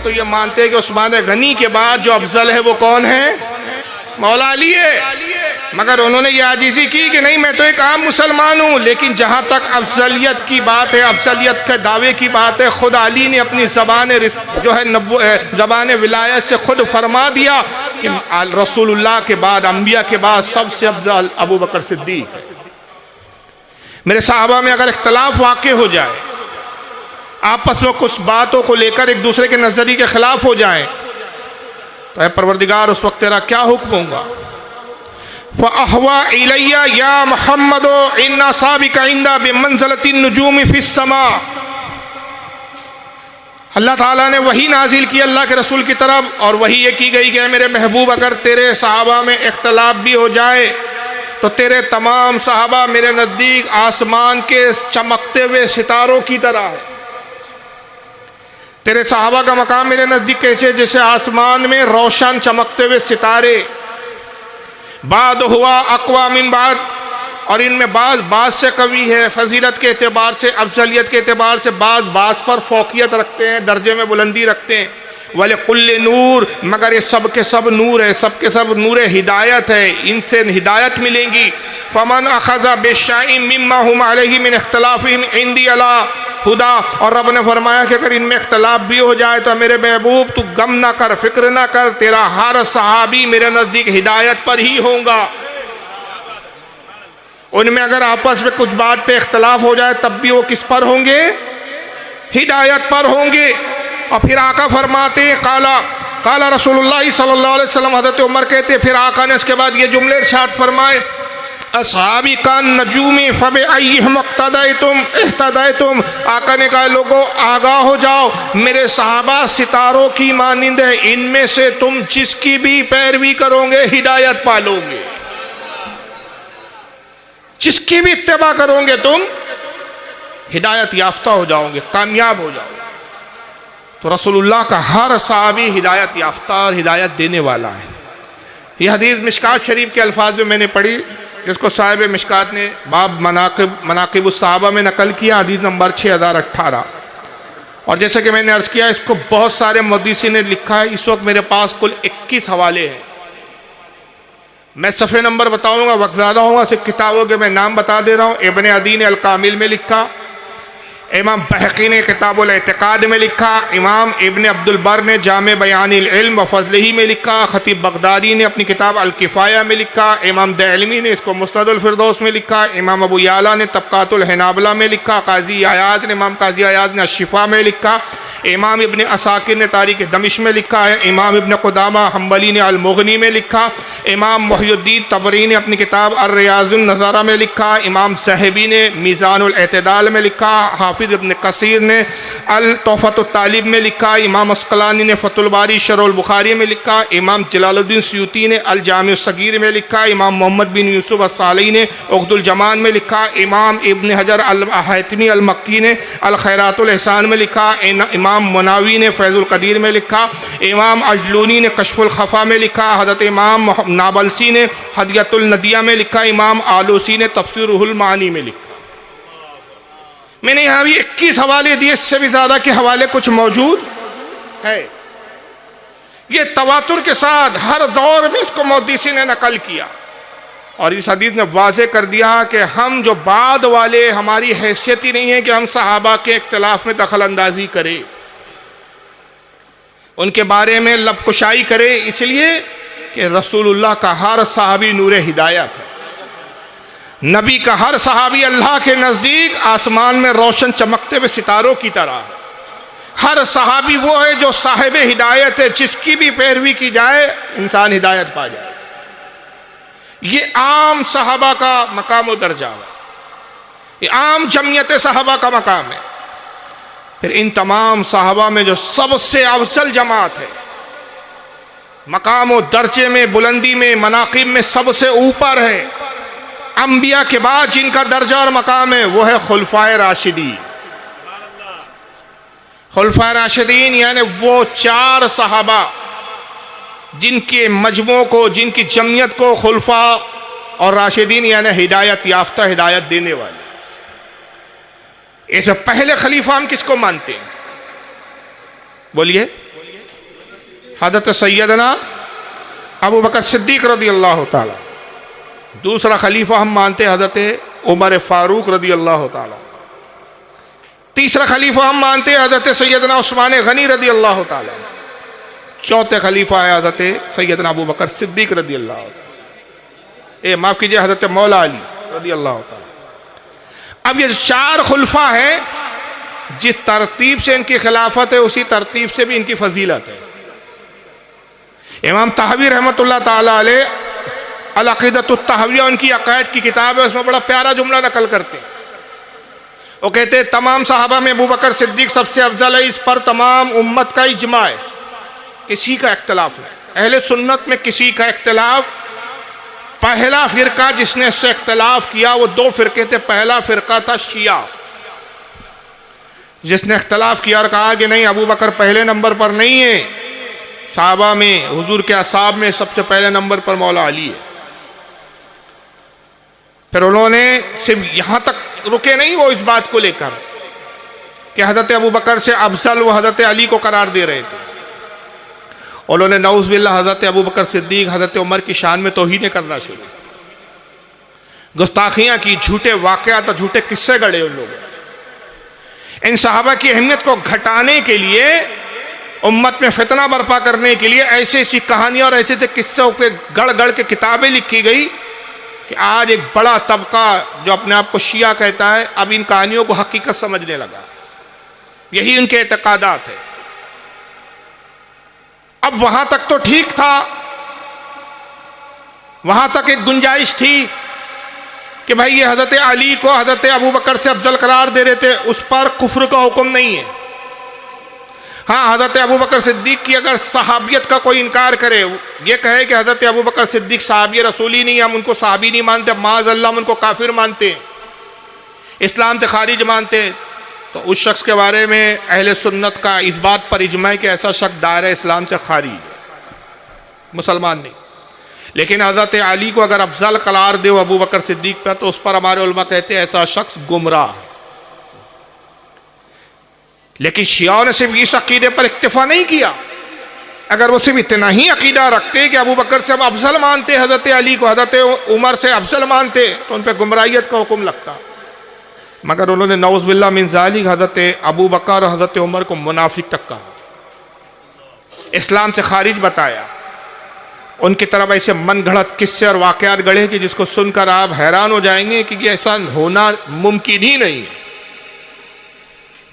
تو یہ مانتے ہیں کہ عثمان غنی کے بعد جو افضل ہے وہ کون ہے؟ مولا علی ہے، مگر انہوں نے یہ عاجزی کی کہ نہیں میں تو ایک عام مسلمان ہوں، لیکن جہاں تک افضلیت کی بات ہے، افضلیت کے دعوے کی بات ہے، خود علی نے اپنی زبان ولایت سے خود فرما دیا کہ رسول اللہ کے بعد، انبیاء کے بعد سب سے افضل ابو بکر صدیق ہے۔ میرے صحابہ میں اگر اختلاف واقع ہو جائے، آپس میں کچھ باتوں کو لے کر ایک دوسرے کے نظریے کے خلاف ہو جائیں، تو اے پروردگار اس وقت تیرا کیا حکم ہوگا؟ فَأَحْوَى إِلَيَّ يَا مُحَمَّدُ إِنَّ أَصْحَابِكَ عِنْدَ بِمَنْزَلَةِ النُّجُومِ فِي السَّمَاءِ۔ اللہ تعالیٰ نے وحی نازل کی اللہ کے رسول کی طرف، اور وحی یہ کی گئی کہ اے میرے محبوب اگر تیرے صحابہ میں اختلاف بھی ہو جائے تو تیرے تمام صحابہ میرے نزدیک آسمان کے چمکتے ہوئے ستاروں کی طرح ہے۔ تیرے صحابہ کا مقام میرے نزدیک کیسے؟ جیسے آسمان میں روشن چمکتے ہوئے ستارے، بعد ہوا اقوا من بعد، اور ان میں بعض سے قوی ہے، فضیلت کے اعتبار سے، افضلیت کے اعتبار سے بعض پر فوقیت رکھتے ہیں، درجے میں بلندی رکھتے ہیں۔ وَلِكُلِّ نور، مگر یہ سب کے سب نور ہے، سب کے سب نور ہدایت ہے، ان سے ہدایت ملیں گی۔ فَمَنْ أَخَذَ بِالشَّيْءٍ مِّمَّا هُمْ عَلَيْهِ مِنْ اخْتِلَافِهِمْ عِنْدِي عَلَىٰ خدا، اور رب نے فرمایا کہ اگر ان میں اختلاف بھی ہو جائے تو میرے محبوب تو غم نہ کر، فکر نہ کر، تیرا ہر صحابی میرے نزدیک ہدایت پر ہی ہوگا۔ ان میں اگر آپس میں کچھ بات پہ اختلاف ہو جائے تب بھی وہ کس پر ہوں گے؟ ہدایت پر ہوں گے۔ اور پھر آقا فرماتے ہیں قال رسول اللہ صلی اللہ علیہ وسلم، حضرت عمر کہتے ہیں پھر آقا نے اس کے بعد یہ جملے ارشاد فرمائے، اصحابی کا نجوم فبأیہم اقتدیتم اہتدیتم۔ آقا نے کہا لوگوں آگاہ ہو جاؤ، میرے صحابہ ستاروں کی مانند ہے، ان میں سے تم جس کی بھی پیروی کرو گے ہدایت پالو گے، جس کی بھی اتباع کرو گے تم ہدایت یافتہ ہو جاؤ گے، کامیاب ہو جاؤ گے۔ تو رسول اللہ کا ہر صحابی ہدایت یافتہ اور ہدایت دینے والا ہے۔ یہ حدیث مشکات شریف کے الفاظ میں نے پڑھی، جس کو صاحب مشکات نے باب مناقب الصحابہ میں نقل کیا، حدیث نمبر 6018۔ اور جیسے کہ میں نے عرض کیا اس کو بہت سارے محدثین نے لکھا ہے، اس وقت میرے پاس کل 21 حوالے ہیں۔ میں صفحے نمبر بتاؤں گا، وقت زیادہ ہوگا، صرف کتابوں کے میں نام بتا دے رہا ہوں۔ ابن عدی نے الکامل میں لکھا، امام بحقی نے کتاب الاعتقاد میں لکھا، امام ابن عبد البر نے جامع بیان العلم و فضلہ میں لکھا، خطیب بغدادی نے اپنی کتاب الکفایہ میں لکھا، امام دہلوی نے اس کو مسند الفردوس میں لکھا، امام ابو یعلا نے طبقات الحنابلہ میں لکھا، قاضی عیاض نے امام قاضی عیاض نے الشفا میں لکھا، امام ابن عساکر نے تاریخ دمشق میں لکھا ہے، امام ابن قدامہ حنبلی نے المغنی میں لکھا، امام محی الدین طبری نے اپنی کتاب الریاض النظارہ میں لکھا، امام ذہبی نے میزان الاعتدال میں لکھا، حافظ ابن کثیر نے التحفۃ الطالب میں لکھا، امام عسقلانی نے فتح الباری شرح البخاری میں لکھا، امام جلال الدین سیوطی نے الجامع الصغیر میں لکھا، امام محمد بن یوسف الصالحی نے عقد الجمان میں لکھا، امام ابن حجر الحیتمی المکی نے الخیرات الاحسان میں لکھا، امام مناوی نے فیض القدیر میں لکھا، امام اجلونی نے کشف الخفا میں لکھا، حضرت امام نابلسی نے ہدیۃ الندیہ میں لکھا، امام آلوسی نے تفسیر روح المعانی میں لکھا۔ میں نے یہاں بھی 21 حوالے دیے، اس سے بھی زیادہ کے حوالے کچھ موجود ہے۔ یہ تواتر کے ساتھ ہر دور میں اس کو محدثین نے نقل کیا، اور اس حدیث نے واضح کر دیا کہ ہم جو بعد والے، ہماری حیثیت ہی نہیں ہے کہ ہم صحابہ کے اختلاف میں دخل اندازی کریں، ان کے بارے میں لب کشائی کرے، اس لیے کہ رسول اللہ کا ہر صحابی نور ہدایت ہے، نبی کا ہر صحابی اللہ کے نزدیک آسمان میں روشن چمکتے ہوئے ستاروں کی طرح ہے۔ ہر صحابی وہ ہے جو صاحب ہدایت ہے، جس کی بھی پیروی کی جائے انسان ہدایت پا جائے۔ یہ عام صحابہ کا مقام و درجہ ہے، یہ عام جمعیت صحابہ کا مقام ہے۔ پھر ان تمام صحابہ میں جو سب سے افضل جماعت ہے، مقام و درجے میں، بلندی میں، مناقب میں سب سے اوپر ہے، انبیاء کے بعد جن کا درجہ اور مقام ہے، وہ ہے خلفائے راشدین۔ خلفائے راشدین یعنی وہ 4 صحابہ جن کے مجموع کو، جن کی جمعیت کو خلفاء اور راشدین یعنی ہدایت یافتہ، ہدایت دینے والے۔ اس میں پہلے خلیفہ ہم کس کو مانتے ہیں؟ بولیے۔ حضرت سیدنا ابو بکر صدیق رضی اللہ تعالی۔ دوسرا خلیفہ ہم مانتے حضرت عمر فاروق رضی اللہ تعالی۔ تیسرا خلیفہ ہم مانتے حضرت سیدنا عثمان غنی رضی اللہ تعالی۔ چوتھے خلیفہ ہے حضرت سیدنا ابو بکر صدیق رضی اللہ تعالی، معاف کیجئے حضرت مولا علی رضی اللہ تعالی۔ اب یہ چار خلفاء ہیں، جس ترتیب سے ان کی خلافت ہے اسی ترتیب سے بھی ان کی فضیلت ہے۔ امام طحاوی رحمۃ اللہ تعالی علیہ العقیدۃ الطحاویہ ان کی عقائد کی کتاب ہے، اس میں بڑا پیارا جملہ نقل کرتے ہیں۔ وہ کہتے ہیں تمام صحابہ میں ابو بکر صدیق سب سے افضل ہے، اس پر تمام امت کا اجماع ہے، کسی کا اختلاف نہیں۔ اہل سنت میں کسی کا اختلاف، پہلا فرقہ جس نے اس سے اختلاف کیا وہ دو فرقے تھے۔ پہلا فرقہ تھا شیعہ، جس نے اختلاف کیا اور کہا کہ نہیں، ابو بکر پہلے نمبر پر نہیں ہے، صحابہ میں حضور کے اصحاب میں سب سے پہلے نمبر پر مولا علی ہے۔ پھر انہوں نے صرف یہاں تک رکے نہیں، وہ اس بات کو لے کر کہ حضرت ابو بکر سے افضل وہ حضرت علی کو قرار دے رہے تھے، انہوں نے نعوذ باللہ حضرت ابو بکر صدیق حضرت عمر کی شان میں توہین کرنا شروع، گستاخیاں کی، جھوٹے واقعات اور جھوٹے قصے گڑھے ان لوگوں۔ ان صحابہ کی اہمیت کو گھٹانے کے لیے، امت میں فتنہ برپا کرنے کے لیے ایسی ایسی کہانیاں اور ایسے ایسے قصوں پہ گڑھ گڑھ کے کتابیں لکھی گئی کہ آج ایک بڑا طبقہ جو اپنے آپ کو شیعہ کہتا ہے اب ان کہانیوں کو حقیقت سمجھنے لگا۔ یہی ان کے اعتقادات ہے۔ اب وہاں تک تو ٹھیک تھا، وہاں تک ایک گنجائش تھی کہ بھائی یہ حضرت علی کو حضرت ابو بکر سے افضل قرار دے رہے تھے، اس پر کفر کا حکم نہیں ہے۔ ہاں، حضرت ابو بکر صدیق کی اگر صحابیت کا کوئی انکار کرے، یہ کہے کہ حضرت ابو بکر صدیق صحابی رسولی نہیں، ہم ان کو صحابی نہیں مانتے، معاذ اللہ ہم ان کو کافر مانتے، اسلام سے خارج مانتے، تو اس شخص کے بارے میں اہل سنت کا اس بات پر اجماع ہے کہ ایسا شخص دائرہ اسلام سے خارج ہے، مسلمان نہیں۔ لیکن حضرت علی کو اگر افضل قرار دے ابو بکر صدیق پر، تو اس پر ہمارے علماء کہتے ہیں ایسا شخص گمراہ ہے۔ لیکن شیعوں نے صرف اس عقیدے پر اکتفا نہیں کیا، اگر وہ صرف اتنا ہی عقیدہ رکھتے کہ ابو بکر سے ہم افضل مانتے، حضرت علی کو حضرت عمر سے افضل مانتے، تو ان پہ گمراہیت کا حکم لگتا، مگر انہوں نے نعوذ باللہ من ذالک حضرت ابو بکر اور حضرت عمر کو منافق تک کہا، اسلام سے خارج بتایا۔ ان کی طرف ایسے من گھڑت قصے اور واقعات گڑھے کہ جس کو سن کر آپ حیران ہو جائیں گے کہ یہ ایسا ہونا ممکن ہی نہیں ہے۔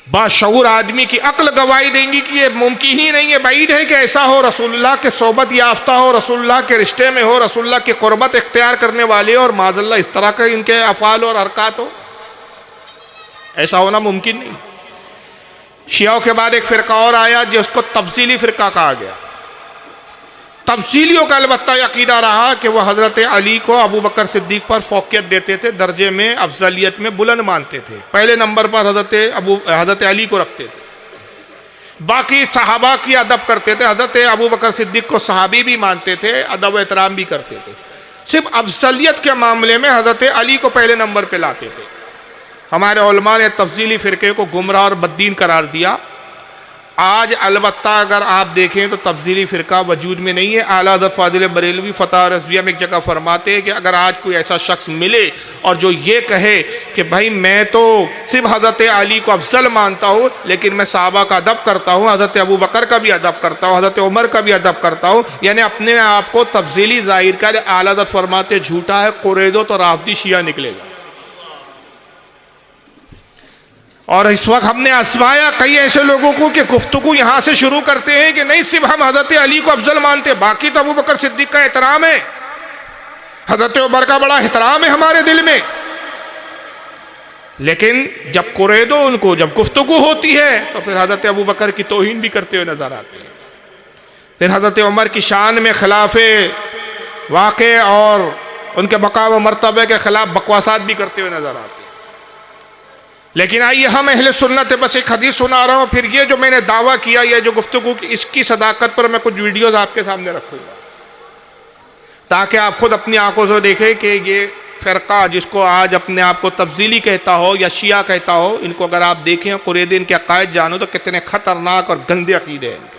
باشعور آدمی کی عقل گواہی دیں گی کہ یہ ممکن ہی نہیں ہے، بعید ہے کہ ایسا ہو، رسول اللہ کے صحبت یافتہ ہو، رسول اللہ کے رشتے میں ہو، رسول اللہ کی قربت اختیار کرنے والے ہو، اور معاذ اللہ اس طرح کے ان کے افعال اور حرکات ہو، ایسا ہونا ممکن نہیں۔ شیعوں کے بعد ایک فرقہ اور آیا جس کو تفصیلی فرقہ کہا گیا۔ تفصیلیوں کا البتہ یہ عقیدہ رہا کہ وہ حضرت علی کو ابو بکر صدیق پر فوقیت دیتے تھے، درجے میں افضلیت میں بلند مانتے تھے، پہلے نمبر پر حضرت علی کو رکھتے تھے، باقی صحابہ کی ادب کرتے تھے، حضرت ابو بکر صدیق کو صحابی بھی مانتے تھے، ادب و احترام بھی کرتے تھے، صرف افضلیت کے معاملے میں حضرت علی کو پہلے نمبر پہ لاتے تھے۔ ہمارے علماء نے تفضیلی فرقے کو گمراہ اور بددین قرار دیا۔ آج البتہ اگر آپ دیکھیں تو تفضیلی فرقہ وجود میں نہیں ہے۔ اعلیٰ حضرت فاضل بریلوی فتح رضویہ میں ایک جگہ فرماتے ہیں کہ اگر آج کوئی ایسا شخص ملے اور جو یہ کہے کہ بھائی میں تو صرف حضرت علی کو افضل مانتا ہوں لیکن میں صحابہ کا ادب کرتا ہوں، حضرت ابو بکر کا بھی ادب کرتا ہوں، حضرت عمر کا بھی ادب کرتا ہوں، یعنی اپنے آپ کو تفضیلی ظاہر کر، اعلیٰ حضرت فرماتے جھوٹا ہے، قریدو تو رافضی شیعہ نکلے گا۔ اور اس وقت ہم نے آزمایا کئی ایسے لوگوں کو کہ گفتگو یہاں سے شروع کرتے ہیں کہ نہیں صرف ہم حضرت علی کو افضل مانتے، باقی تو ابو بکر صدیق کا احترام ہے، حضرت عمر کا بڑا احترام ہے ہمارے دل میں، لیکن جب قریدو ان کو جب گفتگو ہوتی ہے تو پھر حضرت ابو بکر کی توہین بھی کرتے ہوئے نظر آتے ہیں، پھر حضرت عمر کی شان میں خلاف واقع اور ان کے مقام و مرتبے کے خلاف بکواسات بھی کرتے ہوئے نظر آتے ہیں۔ لیکن آئیے ہم اہل سنت بس ایک حدیث سنا رہا ہوں، پھر یہ جو میں نے دعویٰ کیا، یہ جو گفتگو کی، اس کی صداقت پر میں کچھ ویڈیوز آپ کے سامنے رکھوں گا۔ تاکہ آپ خود اپنی آنکھوں سے دیکھیں کہ یہ فرقہ جس کو آج اپنے آپ کو تفضیلی کہتا ہو یا شیعہ کہتا ہو، ان کو اگر آپ دیکھیں قریب ان کے عقائد جانو تو کتنے خطرناک اور گندے عقیدے ہیں۔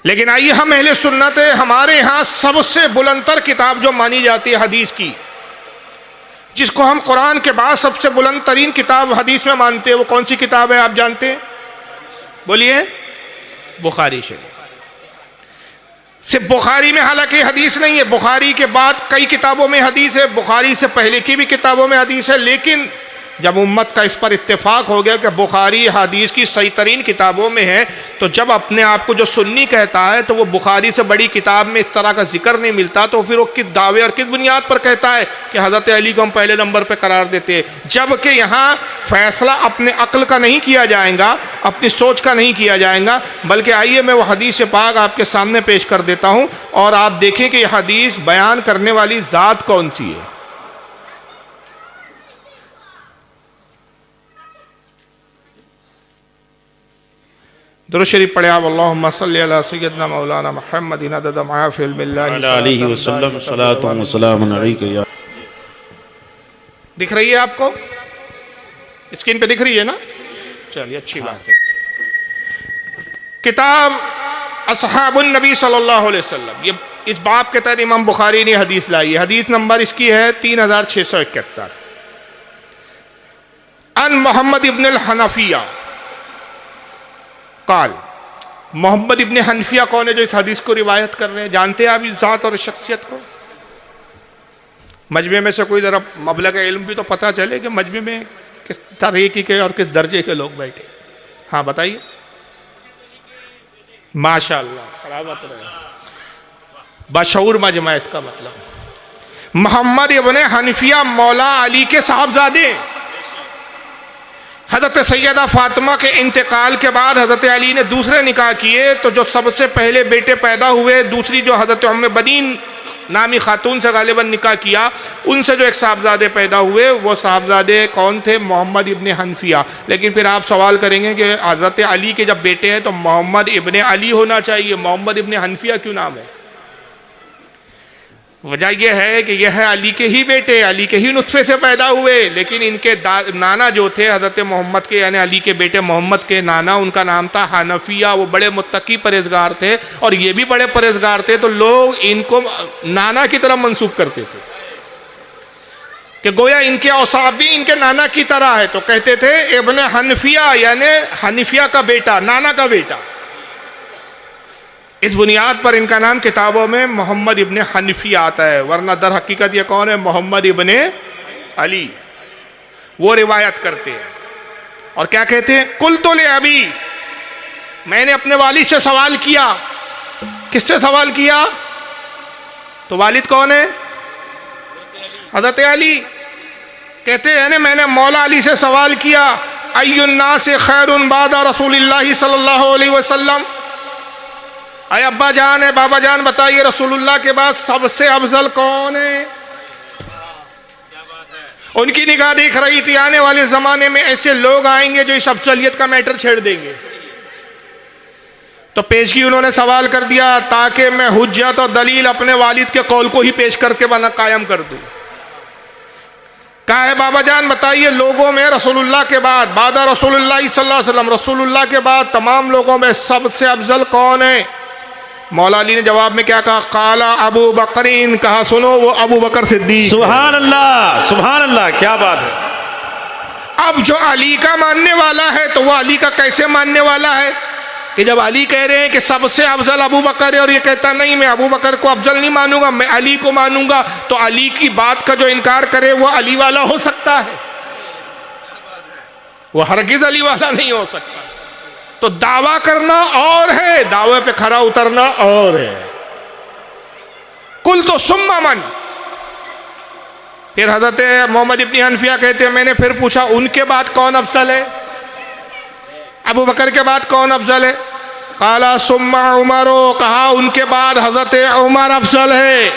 لیکن آئیے ہم اہل سنت ہیں، ہمارے ہاں سب سے بلند تر کتاب جو مانی جاتی ہے حدیث کی، جس کو ہم قرآن کے بعد سب سے بلند ترین کتاب حدیث میں مانتے ہیں، وہ کون سی کتاب ہے آپ جانتے ہیں؟ بولیے۔ بخاری شریف۔ صرف بخاری میں حالانکہ حدیث نہیں ہے، بخاری کے بعد کئی کتابوں میں حدیث ہے، بخاری سے پہلے کی بھی کتابوں میں حدیث ہے، لیکن جب امت کا اس پر اتفاق ہو گیا کہ بخاری حدیث کی صحیح ترین کتابوں میں ہے، تو جب اپنے آپ کو جو سنی کہتا ہے تو وہ بخاری سے بڑی کتاب میں اس طرح کا ذکر نہیں ملتا، تو پھر وہ کس دعوے اور کس بنیاد پر کہتا ہے کہ حضرت علی کو ہم پہلے نمبر پہ قرار دیتے ہیں، جبکہ یہاں فیصلہ اپنے عقل کا نہیں کیا جائے گا، اپنی سوچ کا نہیں کیا جائے گا، بلکہ آئیے میں وہ حدیث پاک آپ کے سامنے پیش کر دیتا ہوں اور آپ دیکھیں کہ یہ حدیث بیان کرنے والی ذات کون سی ہے۔ درود شریف پڑھے آپ، اللہم صلی علی سیدنا مولانا محمد عدد ما فی علم اللہ علیہ وسلم صلاۃ و سلام علیک یا۔ دکھ رہی ہے آپ کو؟ اسکرین پہ دکھ رہی ہے نا؟ چلیے اچھی بات ہے۔ کتاب اصحاب النبی صلی اللہ علیہ وسلم، یہ اس باب کے تحت امام بخاری نے حدیث لائی ہے، حدیث نمبر اس کی ہے 3671۔ ان محمد ابن الحنفیہ قال، محمد ابن حنفیہ کون ہے جو اس حدیث کو روایت کر رہے ہیں؟ جانتے ہیں آپ اس ذات اور شخصیت کو؟ مجمع میں سے کوئی ذرا مبلغ علم بھی تو پتہ چلے کہ مجمع میں کس طریقے کے اور کس درجے کے لوگ بیٹھے۔ ہاں بتائیے۔ ماشاءاللہ، سلامت رہے، بشعور مجمع اس کا مطلب۔ محمد ابن حنفیہ مولا علی کے صاحبزادے، حضرت سیدہ فاطمہ کے انتقال کے بعد حضرت علی نے دوسرے نکاح کیے، تو جو سب سے پہلے بیٹے پیدا ہوئے، دوسری جو حضرت ام بنین نامی خاتون سے غالباً نکاح کیا، ان سے جو ایک صاحبزادے پیدا ہوئے، وہ صاحبزادے کون تھے؟ محمد ابن حنفیہ۔ لیکن پھر آپ سوال کریں گے کہ حضرت علی کے جب بیٹے ہیں تو محمد ابن علی ہونا چاہیے، محمد ابن حنفیہ کیوں نام ہے؟ وجہ یہ ہے کہ یہ ہے علی کے ہی بیٹے، علی کے ہی نطفے سے پیدا ہوئے، لیکن ان کے نانا جو تھے حضرت محمد کے، یعنی علی کے بیٹے محمد کے نانا، ان کا نام تھا حنفیہ۔ وہ بڑے متقی پرہیزگار تھے اور یہ بھی بڑے پرہیزگار تھے، تو لوگ ان کو نانا کی طرح منسوب کرتے تھے کہ گویا ان کے اوصاف بھی ان کے نانا کی طرح ہے، تو کہتے تھے ابن حنفیہ، یعنی حنفیہ کا بیٹا، نانا کا بیٹا۔ اس بنیاد پر ان کا نام کتابوں میں محمد ابن حنفیہ آتا ہے، ورنہ در حقیقت یہ کون ہے؟ محمد ابن علی۔ وہ روایت کرتے ہیں اور کیا کہتے ہیں؟ قلت لأبی، میں نے اپنے والد سے سوال کیا۔ کس سے سوال کیا؟ تو والد کون ہے؟ حضرت علی۔ کہتے ہیں میں نے مولا علی سے سوال کیا، ای الناس خیر بعد رسول اللہ صلی اللہ علیہ وسلم، اے ابا جان ہے بابا جان بتائیے رسول اللہ کے بعد سب سے افضل کون ہے؟ ان کی نگاہ دیکھ رہی تھی آنے والے زمانے میں ایسے لوگ آئیں گے جو اس افضلیت کا میٹر چھیڑ دیں گے، تو پیشگی انہوں نے سوال کر دیا تاکہ میں حجت اور دلیل اپنے والد کے قول کو ہی پیش کر کے قائم کر دوں۔ کہا ہے بابا جان بتائیے لوگوں میں رسول اللہ کے بعد، بعد رسول اللہ صلی اللہ علیہ وسلم، رسول اللہ کے بعد تمام لوگوں میں سب سے افضل کون ہے؟ مولا علی نے جواب میں کیا کہا؟ قال ابو بکرین، کہا سنو وہ ابو بکر صدیق۔ سبحان اللہ، سبحان اللہ، کیا بات ہے۔ اب جو علی کا ماننے والا ہے تو وہ علی کا کیسے ماننے والا ہے کہ جب علی کہہ رہے ہیں کہ سب سے افضل ابو بکر ہے اور یہ کہتا نہیں میں ابو بکر کو افضل نہیں مانوں گا، میں علی کو مانوں گا، تو علی کی بات کا جو انکار کرے وہ علی والا ہو سکتا ہے؟ وہ ہرگز علی والا نہیں ہو سکتا۔ تو دعویٰ کرنا اور ہے، دعوے پہ کھڑا اترنا اور ہے۔ قلت ثم من، پھر حضرت محمد ابن حنفیہ کہتے ہیں میں نے پھر پوچھا ان کے بعد کون افضل ہے؟ ابو بکر کے بعد کون افضل ہے؟ قال ثم عمر، کہا ان کے بعد حضرت عمر افضل ہے۔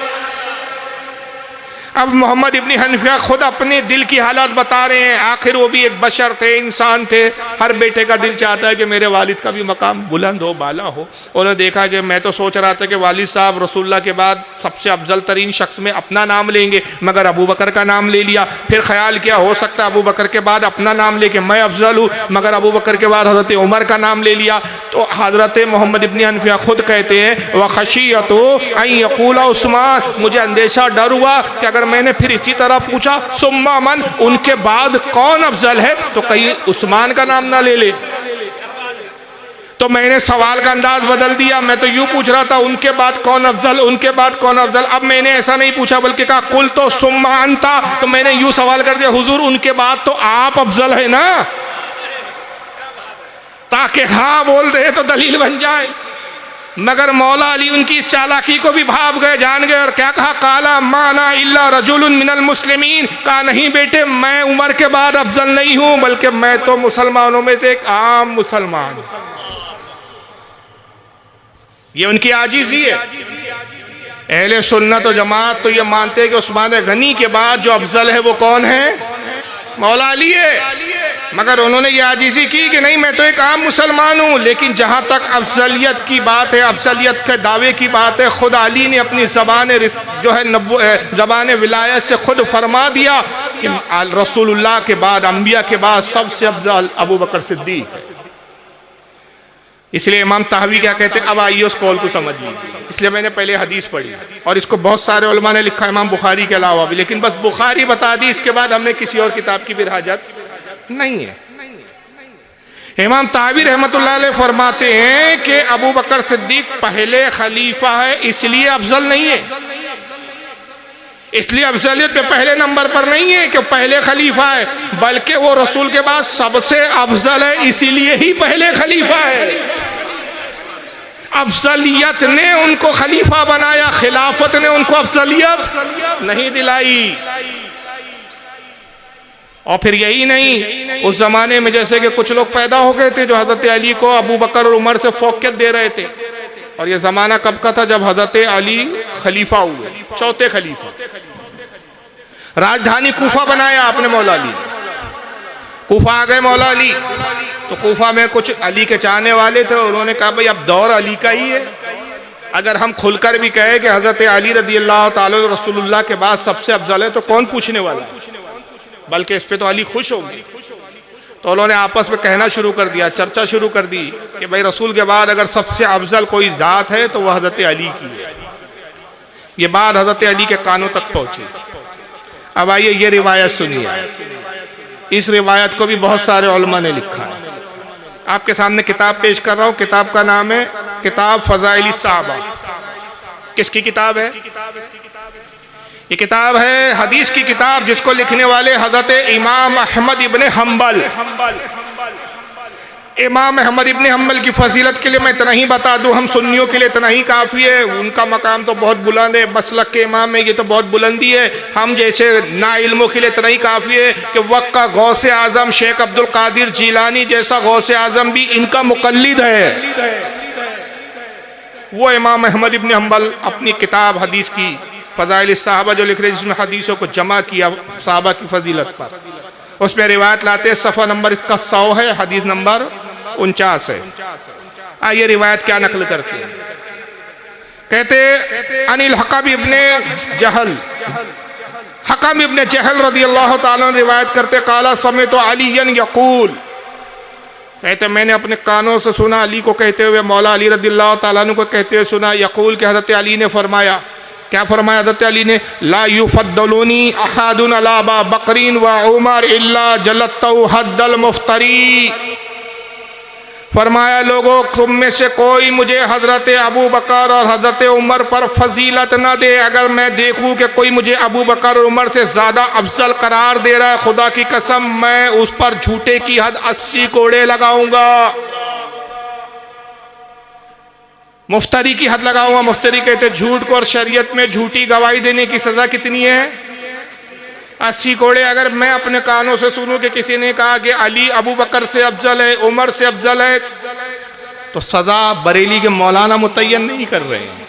اب محمد ابن حنفیہ خود اپنے دل کی حالات بتا رہے ہیں، آخر وہ بھی ایک بشر تھے، انسان تھے، ہر بیٹے کا دل چاہتا ہے کہ میرے والد کا بھی مقام بلند ہو، بالا ہو۔ انہوں نے دیکھا کہ میں تو سوچ رہا تھا کہ والد صاحب رسول اللہ کے بعد سب سے افضل ترین شخص میں اپنا نام لیں گے، مگر ابو بکر کا نام لے لیا۔ پھر خیال کیا ہو سکتا ہے ابو بکر کے بعد اپنا نام لے کے میں افضل ہوں، مگر ابو بکر کے بعد حضرت عمر کا نام لے لیا۔ تو حضرت محمد ابن حنفیہ خود کہتے ہیں وَخَشِيَّتُ أَن يَقُولَ عثمان، مجھے اندیشہ ڈر ہوا کہ اگر میں نے پھر اسی طرح پوچھا ثم من، ان کے بعد کون افضل ہے، تو کہیں عثمان کا نام نہ لے لے۔ تو میں نے سوال کا انداز بدل دیا، میں تو یوں پوچھ رہا تھا ان کے بعد کون افضل، ان کے بعد کون افضل۔ اب میں نے ایسا نہیں پوچھا بلکہ کہا قل تو ثم انت، تو میں نے یوں سوال کر دیا حضور ان کے بعد تو آپ افضل ہے نا، تاکہ ہاں بول دے تو دلیل بن جائے۔ مگر مولا علی ان کی اس چالاکی کو بھی بھاپ گئے، جان گئے، اور کیا کہا قالا ما انا الا رجل من المسلمین، کہا نہیں بیٹے میں عمر کے بعد افضل نہیں ہوں، بلکہ میں تو مسلمانوں میں سے ایک عام مسلمان ہوں۔ یہ ان کی عاجزی ہے۔ اہل سنت و جماعت تو یہ مانتے ہیں کہ عثمان غنی کے بعد جو افضل ہے وہ کون ہے؟ مولا علی ہے، مگر انہوں نے یہ عاجزی کی کہ نہیں میں تو ایک عام مسلمان ہوں۔ لیکن جہاں تک افضلیت کی بات ہے، افضلیت کے دعوے کی بات ہے، خود علی نے اپنی زبان ولایت سے خود فرما دیا کہ رسول اللہ کے بعد، انبیاء کے بعد سب سے افضل ابو بکر صدیق ہے۔ اس لیے امام طحاوی کیا کہتے ہیں، اب آئیے اس قول کو سمجھ لیجیے۔ اس لیے میں نے پہلے حدیث پڑھی اور اس کو بہت سارے علماء نے لکھا، امام بخاری کے علاوہ بھی، لیکن بس بخاری بتا دی، اس کے بعد ہمیں کسی اور کتاب کی بھی حاجت نہیں ہے۔ امام طحاوی رحمۃ اللہ علیہ فرماتے ہیں کہ ابو بکر صدیق پہلے خلیفہ ہے، اس لیے افضل نہیں ہے، اس لیے افضلیت پہ پہلے نمبر پر نہیں ہے کہ پہلے خلیفہ ہے، بلکہ وہ رسول کے بعد سب سے افضل ہے، اسی لیے ہی پہلے خلیفہ ہے۔ افضلیت نے ان کو خلیفہ بنایا، خلافت نے ان کو افضلیت نہیں دلائی۔ اور پھر یہی نہیں، اس زمانے میں جیسے کہ کچھ لوگ پیدا ہو گئے تھے جو حضرت علی کو ابو بکر اور عمر سے فوقیت دے رہے تھے، اور یہ زمانہ کب کا تھا؟ جب حضرت علی خلیفہ ہوئے، چوتھے خلیفہ۔ راجدھانی کوفہ بنایا آپ نے مولا علی، کوفہ آ گئے مولا علی، تو کوفہ میں کچھ علی کے چاہنے والے تھے، انہوں نے کہا بھئی اب دور علی کا ہی ہے، اگر ہم کھل کر بھی کہیں کہ حضرت علی رضی اللہ تعالی رسول اللہ کے بعد سب سے افضل ہے تو کون پوچھنے والا ہے، بلکہ اس پہ تو علی خوش ہو گئے۔ تو انہوں نے آپس میں کہنا شروع کر دیا، چرچا شروع کر دی کہ بھئی رسول کے بعد اگر سب سے افضل کوئی ذات ہے تو وہ حضرت علی کی ہے۔ یہ بات حضرت علی کے کانوں تک پہنچی۔ اب آئیے یہ روایت سنیے، اس روایت کو بھی بہت سارے علماء نے لکھا ہے۔ آپ کے سامنے کتاب پیش کر رہا ہوں، کتاب کا نام ہے کتاب فضائل الصحابہ۔ کس کی کتاب ہے؟ یہ کتاب ہے حدیث کی کتاب، جس کو لکھنے والے حضرت امام احمد ابن حنبل۔ امام احمد ابن حنبل کی فضیلت کے لیے میں اتنا ہی بتا دوں، ہم سنیوں کے لیے اتنا ہی کافی ہے، ان کا مقام تو بہت بلند ہے، مسلک کے امام میں یہ تو بہت بلندی ہے۔ ہم جیسے نا علموں کے لیے اتنا ہی کافی ہے کہ وقت کا غوث اعظم شیخ عبد القادر جیلانی جیسا غوث اعظم بھی ان کا مقلد ہے۔ وہ امام احمد ابن حنبل اپنی کتاب حدیث کی فضائل الصحابہ جو لکھ رہے ہیں، جس میں حدیثوں کو جمع کیا صحابہ کی فضیلت پر، اس میں روایت لاتے ہیں، صفحہ نمبر اس کا 100 ہے، حدیث نمبر 49 ہے۔ آئیے روایت کیا نقل کرتے ہیں، کہتے ان الحکم ابن جہل، حکم ابن جہل رضی اللہ تعالیٰ عنہ روایت کرتے قال سمعت علیا یقول، کہتے میں نے اپنے کانوں سے سنا علی کو کہتے ہوئے، مولا علی رضی اللہ تعالیٰ عنہ کو کہتے ہوئے سنا، یقول کہ حضرت علی نے فرمایا، کیا فرمایا حضرت علی نے؟ لا یفضلونی احد علی ابی بکر و عمر الا جلدت حد المفتری، فرمایا لوگوں تم میں سے کوئی مجھے حضرت ابو بکر اور حضرت عمر پر فضیلت نہ دے، اگر میں دیکھوں کہ کوئی مجھے ابو بکر اور عمر سے زیادہ افضل قرار دے رہا ہے، خدا کی قسم میں اس پر جھوٹے کی حد 80 کوڑے لگاؤں گا، مفتری کی حد لگاؤں گا۔ مفتری کہتے جھوٹ کو، اور شریعت میں جھوٹی گواہی دینے کی سزا کتنی ہے؟ 80 کوڑے۔ اگر میں اپنے کانوں سے سنوں کہ کسی نے کہا کہ علی ابو بکر سے افضل ہے، عمر سے افضل ہے، تو سزا بریلی کے مولانا متعین نہیں کر رہے ہیں،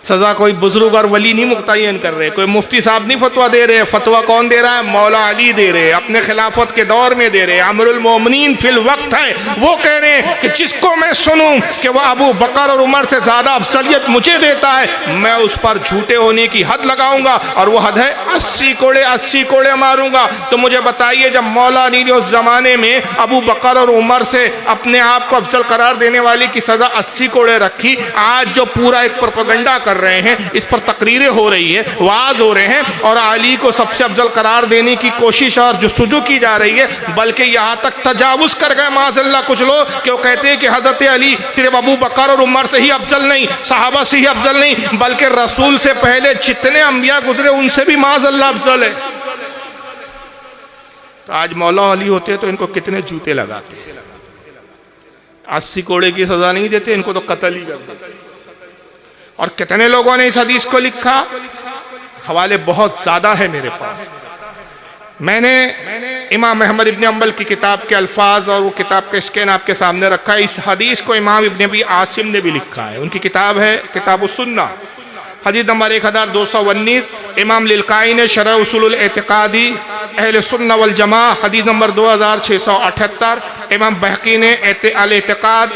سزا کوئی بزرگ اور ولی نہیں متعین کر رہے، کوئی مفتی صاحب نہیں فتویٰ دے رہے، فتویٰ کون دے رہا ہے؟ مولا علی دے رہے، اپنے خلافت کے دور میں دے رہے، امیر المومنین فی الوقت ہے، وہ کہہ رہے ہیں کہ جس کو میں سنوں کہ وہ ابو بکر اور عمر سے زیادہ افضلیت مجھے دیتا ہے، میں اس پر جھوٹے ہونے کی حد لگاؤں گا، اور وہ حد ہے 80 کوڑے ماروں گا۔ تو مجھے بتائیے، جب مولا علی نے اس زمانے میں ابو بکر اور عمر سے اپنے آپ کو افضل قرار دینے والی کی سزا 80 کوڑے رکھی، آج جو پورا ایک پروپیگنڈا کر رہے ہیں، اس پر تقریریں ہو رہی ہے، وعظ ہو رہے ہیں، اور علی کو سب سے افضل قرار دینے کی کوشش اور جستجو کی جا رہی ہے، بلکہ یہاں تک تجاوز کر گئے معاذ اللہ کچھ لوگ کہ وہ کہتے ہیں کہ حضرت علی صرف ابو بکر اور عمر سے ہی افضل نہیں، صحابہ سے ہی افضل نہیں، بلکہ رسول سے پہلے جتنے انبیاء گزرے ان سے بھی معاذ اللہ افضل ہے۔ تو آج مولا علی ہوتے تو ان کو کتنے جوتے لگاتے، 80 کوڑے کی سزا نہیں دیتے، ان کو تو قتل ہی کر دیتے۔ اور کتنے لوگوں نے اس حدیث کو لکھا، حوالے بہت زیادہ ہے میرے پاس۔ میں نے امام احمد ابن حنبل کی کتاب کے الفاظ اور وہ کتاب کا اسکین آپ کے سامنے رکھا ہے۔ اس حدیث کو امام ابن ابی عاصم نے بھی لکھا ہے، ان کی کتاب ہے کتاب السنہ، حدیث نمبر 1219۔ امام للکائی نے شرح اصول الاعتقادی اہل سنہ والجماع حدیث نمبر 2678۔ امام بہقی نے الاعتقاد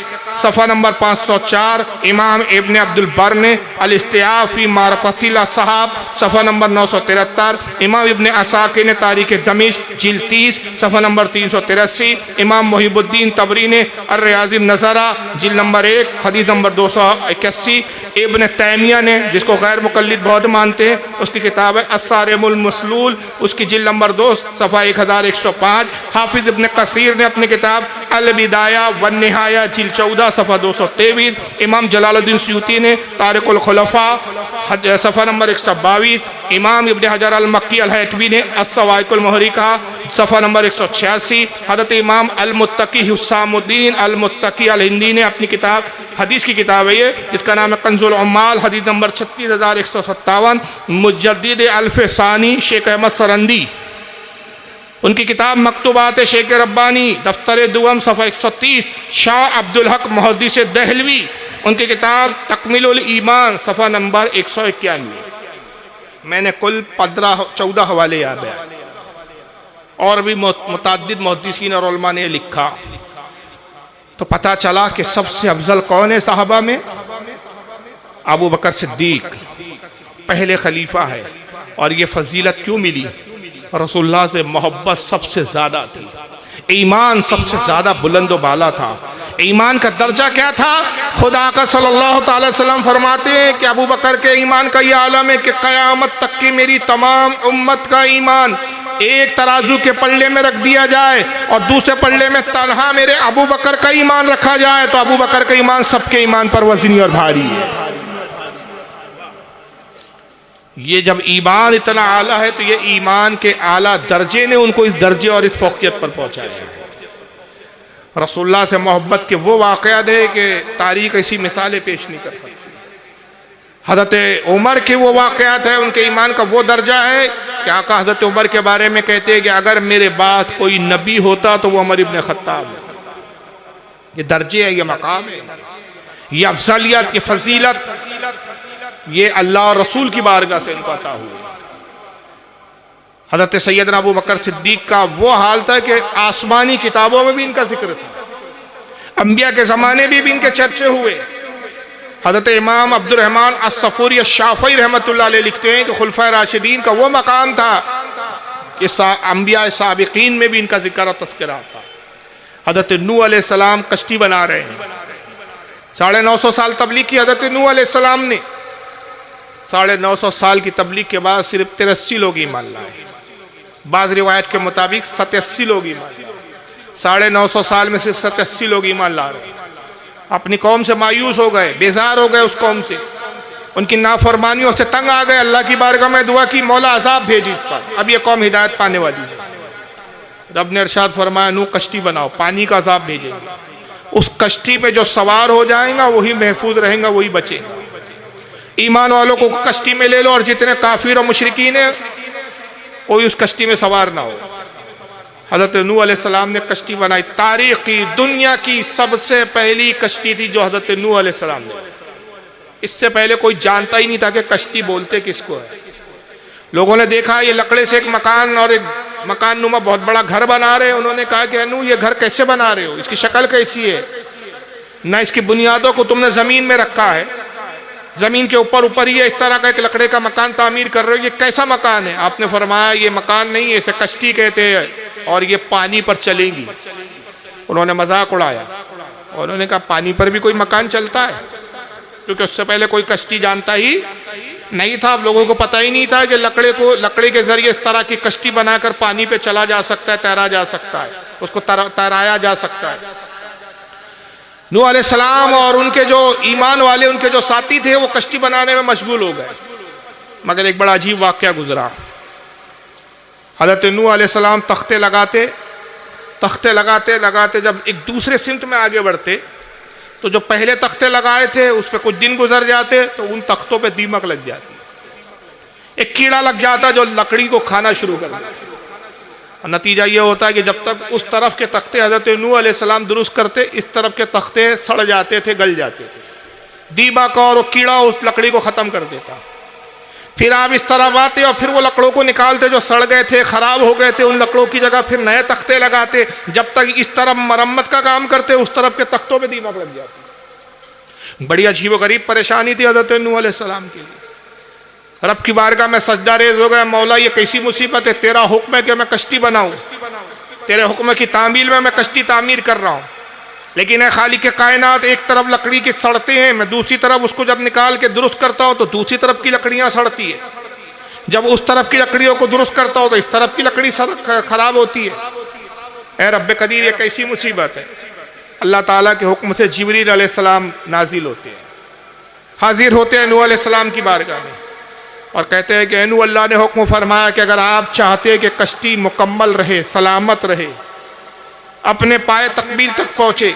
صفحہ نمبر 504۔ امام ابن عبد البر نے الاستیعاب فی معرفت الاصحاب صفحہ نمبر 973۔ امام ابن عساکر نے تاریخ دمشق جلد 30 صفحہ نمبر 383۔ امام محب الدین طبری نے الریاض النظرہ جلد نمبر 1 حدیث نمبر 281۔ ابن تیمیہ نے، جس کو غیر مقلد بہت مانتے ہیں، اس کی کتاب ہے الصارم المسلول، اس کی جلد نمبر 2 صفحہ 1105۔ حافظ ابن کثیر نے اپنی کتاب البدایہ والنہایہ جلد 14 صفحہ 223۔ امام جلال الدین سیوطی نے تارق الخلفاء صفحہ نمبر 122۔ امام ابن حجر المکی الحیتمی نے الصواعق المحرقہ صفحہ نمبر 186۔ حضرت امام المتقی حسام الدین المتقی الہندی نے اپنی کتاب، حدیث کی کتاب ہے یہ، جس کا نام ہے کنز العمال حدیث نمبر 36157۔ مجدد الف ثانی شیخ احمد سرندی، ان کی کتاب مکتوبات شیخ ربانی دفتر دوم صفحہ 130۔ شاہ عبدالحق محدث دہلوی، ان کی کتاب تکمیل الایمان صفحہ نمبر 191۔ میں نے کل 14 حوالے یاد ہے، اور بھی متعدد محدثین اور علماء نے لکھا۔ تو پتہ چلا کہ سب سے افضل کون ہے صحابہ میں؟ ابو بکر صدیق پہلے خلیفہ ہے۔ اور یہ فضیلت کیوں ملی؟ رسول اللہ سے محبت سب سے زیادہ تھی، ایمان سب سے زیادہ بلند و بالا تھا۔ ایمان کا درجہ کیا تھا؟ خدا کا صلی اللہ تعالی وسلم فرماتے ہیں کہ ابو بکر کے ایمان کا یہ عالم ہے کہ قیامت تک کی میری تمام امت کا ایمان ایک ترازو کے پلڑے میں رکھ دیا جائے اور دوسرے پلڑے میں تنہا میرے ابو بکر کا ایمان رکھا جائے تو ابو بکر کا ایمان سب کے ایمان پر وزنی اور بھاری ہے۔ یہ جب ایمان اتنا اعلیٰ ہے تو یہ ایمان کے اعلیٰ درجے نے ان کو اس درجے اور اس فوقیت پر پہنچایا ہے۔ رسول اللہ سے محبت کے وہ واقعات ہیں کہ تاریخ ایسی مثالیں پیش نہیں کر سکتی۔ حضرت عمر کے وہ واقعات ہیں، ان کے ایمان کا وہ درجہ ہے کہ آقا حضرت عمر کے بارے میں کہتے ہیں کہ اگر میرے بعد کوئی نبی ہوتا تو وہ عمر ابن خطاب ہے۔ یہ درجے ہے، یہ مقام ہے، یہ افضلیت، یہ فضیلت، یہ اللہ اور رسول کی بارگاہ سے ان کو عطا ہوئی۔ حضرت سیدنا ابو بکر صدیق کا وہ حال تھا کہ آسمانی کتابوں میں بھی ان کا ذکر تھا، انبیاء کے زمانے بھی ان کے چرچے ہوئے۔ حضرت امام عبد الرحمن الصفوری الشافعی رحمۃ اللہ علیہ لکھتے ہیں کہ خلفائے راشدین کا وہ مقام تھا کہ انبیاء سابقین میں بھی ان کا ذکر اور تذکرہ تھا۔ حضرت نوح علیہ السلام کشتی بنا رہے ہیں، 950 سال تبلیغ کی حضرت نوح علیہ السلام نے، 950 سال کی تبلیغ کے بعد صرف 83 لوگ ایمان لائے، بعض روایت کے مطابق 87 لوگ ایمان لائے۔ 950 سال میں صرف 87 لوگ ایمان لا رہے ہیں۔ اپنی قوم سے مایوس ہو گئے، بیزار ہو گئے، اس قوم سے ان کی نافرمانیوں سے تنگ آ گئے۔ اللہ کی بارگاہ میں دعا کی، مولا عذاب بھیج اس پر، اب یہ قوم ہدایت پانے والی ہے۔ رب نے ارشاد فرمایا نوح کشتی بناؤ، پانی کا عذاب بھیجیں گے، اس کشتی پہ جو سوار ہو جائیں گا وہی محفوظ رہیں گا، وہی بچے گا۔ ایمان والوں کو کشتی میں لے لو اور جتنے کافر و مشرکین ہیں کوئی اس کشتی میں سوار نہ ہو۔ حضرت نوح علیہ السلام نے کشتی بنائی، تاریخ کی دنیا کی سب سے پہلی کشتی تھی جو حضرت نوح علیہ السلام نے۔ اس سے پہلے کوئی جانتا ہی نہیں تھا کہ کشتی بولتے کس کو ہے. لوگوں نے دیکھا یہ لکڑے سے ایک مکان اور ایک مکان نما بہت بڑا گھر بنا رہے. انہوں نے کہا کہ انو یہ گھر کیسے بنا رہے ہو, اس کی شکل کیسی ہے, نہ اس کی بنیادوں کو تم نے زمین میں رکھا ہے, زمین کے اوپر ہی اس طرح کا ایک لکڑے کا مکان تعمیر کر رہے ہو, یہ کیسا مکان ہے؟ آپ نے فرمایا یہ مکان نہیں ہے, اسے کشتی کہتے ہیں اور یہ پانی پر چلیں گی. انہوں نے مذاق اڑایا اور انہوں نے کہا پانی پر بھی کوئی مکان چلتا ہے, کیونکہ اس سے پہلے کوئی کشتی جانتا ہی نہیں تھا. اب لوگوں کو پتہ ہی نہیں تھا کہ لکڑے کے ذریعے اس طرح کی کشتی بنا کر پانی پہ چلا جا سکتا ہے, تیرا جا سکتا ہے, اس کو تیرایا جا سکتا ہے. نوح علیہ السلام اور ان کے جو ایمان والے ان کے جو ساتھی تھے وہ کشتی بنانے میں مشغول ہو گئے. مگر ایک بڑا عجیب واقعہ گزرا. حضرت نوح علیہ السلام تختے لگاتے جب ایک دوسرے سمت میں آگے بڑھتے تو جو پہلے تختے لگائے تھے اس پہ کچھ دن گزر جاتے تو ان تختوں پہ دیمک لگ جاتی, ایک کیڑا لگ جاتا جو لکڑی کو کھانا شروع کر دیتا. اور نتیجہ یہ ہوتا ہے کہ جب تک اس طرف کے تختے حضرت نوح علیہ السلام درست کرتے, اس طرف کے تختے سڑ جاتے تھے, گل جاتے تھے. دیمک اور وہ کیڑا اس لکڑی کو ختم کر دیتا. پھر آپ اس طرف آتے اور پھر وہ لکڑوں کو نکالتے جو سڑ گئے تھے, خراب ہو گئے تھے, ان لکڑوں کی جگہ پھر نئے تختے لگاتے. جب تک اس طرف مرمت کا کام کرتے اس طرف کے تختوں پہ دیمک لگ جاتی. بڑی عجیب و غریب پریشانی تھی حضرت نوح علیہ السلام کے لیے. رب کی بارگاہ میں سجدہ ریز ہو گیا, مولا یہ کیسی مصیبت ہے, تیرا حکم ہے کہ میں کشتی بناؤں, تیرے حکم کی تعمیل میں کشتی تعمیر کر رہا ہوں, لیکن اے خالق کائنات ایک طرف لکڑی کے سڑتے ہیں, میں دوسری طرف اس کو جب نکال کے درست کرتا ہوں تو دوسری طرف کی لکڑیاں سڑتی ہے, جب اس طرف کی لکڑیوں کو درست کرتا ہوں تو اس طرف کی لکڑی خراب ہوتی ہے. اے رب قدیر یہ کیسی مصیبت ہے. اللہ تعالیٰ کے حکم سے جبریل علیہ السلام نازل ہوتے ہیں, حاضر ہوتے ہیں نوح علیہ السلام کی بارگاہ میں اور کہتے ہیں کہ اے نوح, اللہ نے حکم فرمایا کہ اگر آپ چاہتے کہ کشتی مکمل رہے, سلامت رہے, اپنے پائے تکمیل تک پہنچے,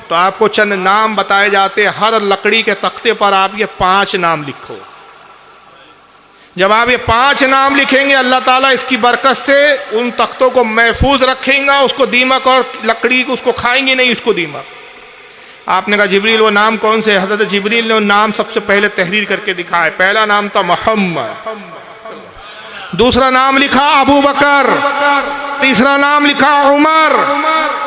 تو آپ کو چند نام بتائے جاتے. ہر لکڑی کے تختے پر آپ یہ 5 نام لکھو. جب آپ یہ 5 نام لکھیں گے اللہ تعالیٰ اس کی برکت سے ان تختوں کو محفوظ رکھیں گا, اس کو دیمک اور لکڑی اس کو کھائیں گے نہیں, اس کو دیمک. آپ نے کہا جبریل وہ نام کون سے؟ حضرت جبریل نے وہ نام سب سے پہلے تحریر کر کے دکھائے. پہلا نام تھا محمد, دوسرا نام لکھا ابو بکر, تیسرا نام لکھا عمر,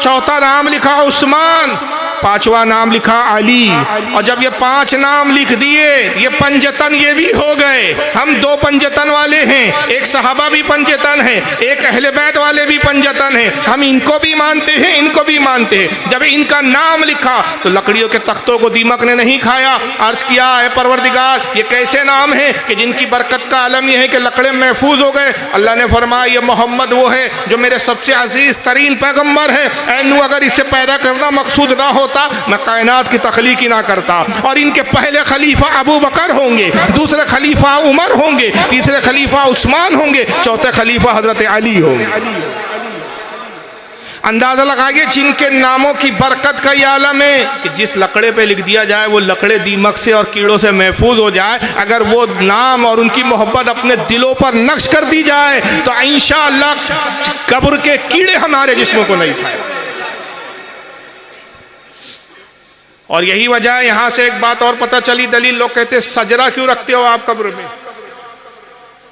چوتھا نام لکھا عثمان, پانچواں نام لکھا علی. اور جب یہ 5 نام لکھ دیے, یہ پنجتن یہ بھی ہو گئے. ہم 2 پنجتن والے ہیں, ایک صحابہ بھی پنجتن ہیں, ایک اہل بیت والے بھی پنجتن ہیں. ہم ان کو بھی مانتے ہیں, ان کو بھی مانتے ہیں. جب ان کا نام لکھا تو لکڑیوں کے تختوں کو دیمک نے نہیں کھایا. عرض کیا اے پروردگار یہ کیسے نام ہیں کہ جن کی برکت کا عالم یہ ہے کہ لکڑے محفوظ ہو گئے. اللہ نے فرمایا یہ محمد وہ ہے جو میرے سب سے عزیز ترین پیغمبر ہے. اے نوح اگر اسے پیدا کرنا مقصود نہ ہوتا میں کائنات کی تخلیق ہی نہ کرتا. اور ان کے پہلے خلیفہ ابو بکر ہوں گے, دوسرے خلیفہ عمر ہوں گے, تیسرے خلیفہ عثمان ہوں گے, چوتھے خلیفہ حضرت علی ہوں گے. اندازہ لگائیے جن کے ناموں کی برکت کا یہ عالم ہے کہ جس لکڑے پہ لکھ دیا جائے وہ لکڑے دیمک سے اور کیڑوں سے محفوظ ہو جائے. اگر وہ نام اور ان کی محبت اپنے دلوں پر نقش کر دی جائے تو انشاءاللہ قبر کے کیڑے ہمارے جسموں کو نہیں کھائے. اور یہی وجہ ہے, یہاں سے ایک بات اور پتہ چلی, دلیل لوگ کہتے ہیں سجرہ کیوں رکھتے ہو آپ قبر میں؟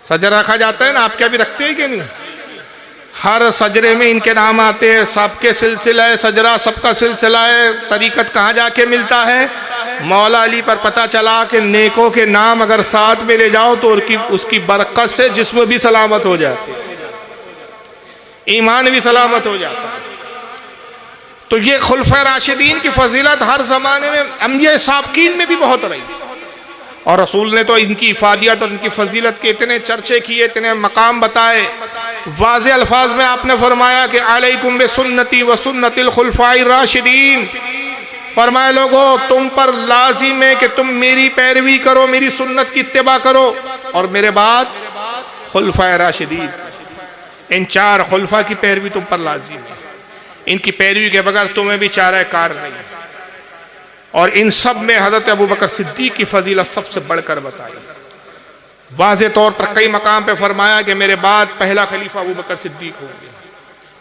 سجرہ رکھا جاتا ہے نا, آپ کیا بھی رکھتے ہیں کہ نہیں؟ ہر سجرے میں ان کے نام آتے ہیں, سب کے سلسلہ ہے سجرہ, سب کا سلسلہ ہے. طریقت کہاں جا کے ملتا ہے؟ مولا علی پر پتہ چلا کہ نیکوں کے نام اگر ساتھ میں لے جاؤ تو اس کی برکت سے جسم بھی سلامت ہو جاتے, ایمان بھی سلامت ہو جاتا ہے. تو یہ خلفۂ راشدین کی فضیلت ہر زمانے میں انبیاء سابقین میں بھی بہت رہی, اور رسول نے تو ان کی افادیت اور ان کی فضیلت کے اتنے چرچے کیے, اتنے مقام بتائے. واضح الفاظ میں آپ نے فرمایا کہ علیکم بسنتی و سنت الخلفاء الراشدین. فرمائے لوگوں تم پر لازم ہے کہ تم میری پیروی کرو, میری سنت کی اتباع کرو, اور میرے بعد خلفاء راشدین, ان 4 خلفاء کی پیروی تم پر لازم ہے. ان کی پیروی کے بغیر تمہیں بھی چارہ کار نہیں. اور ان سب میں حضرت ابو بکر صدیق کی فضیلت سب سے بڑھ کر بتائی. واضح طور پر کئی مقام پہ فرمایا کہ میرے بعد پہلا خلیفہ ابو بکر صدیق ہوں گے.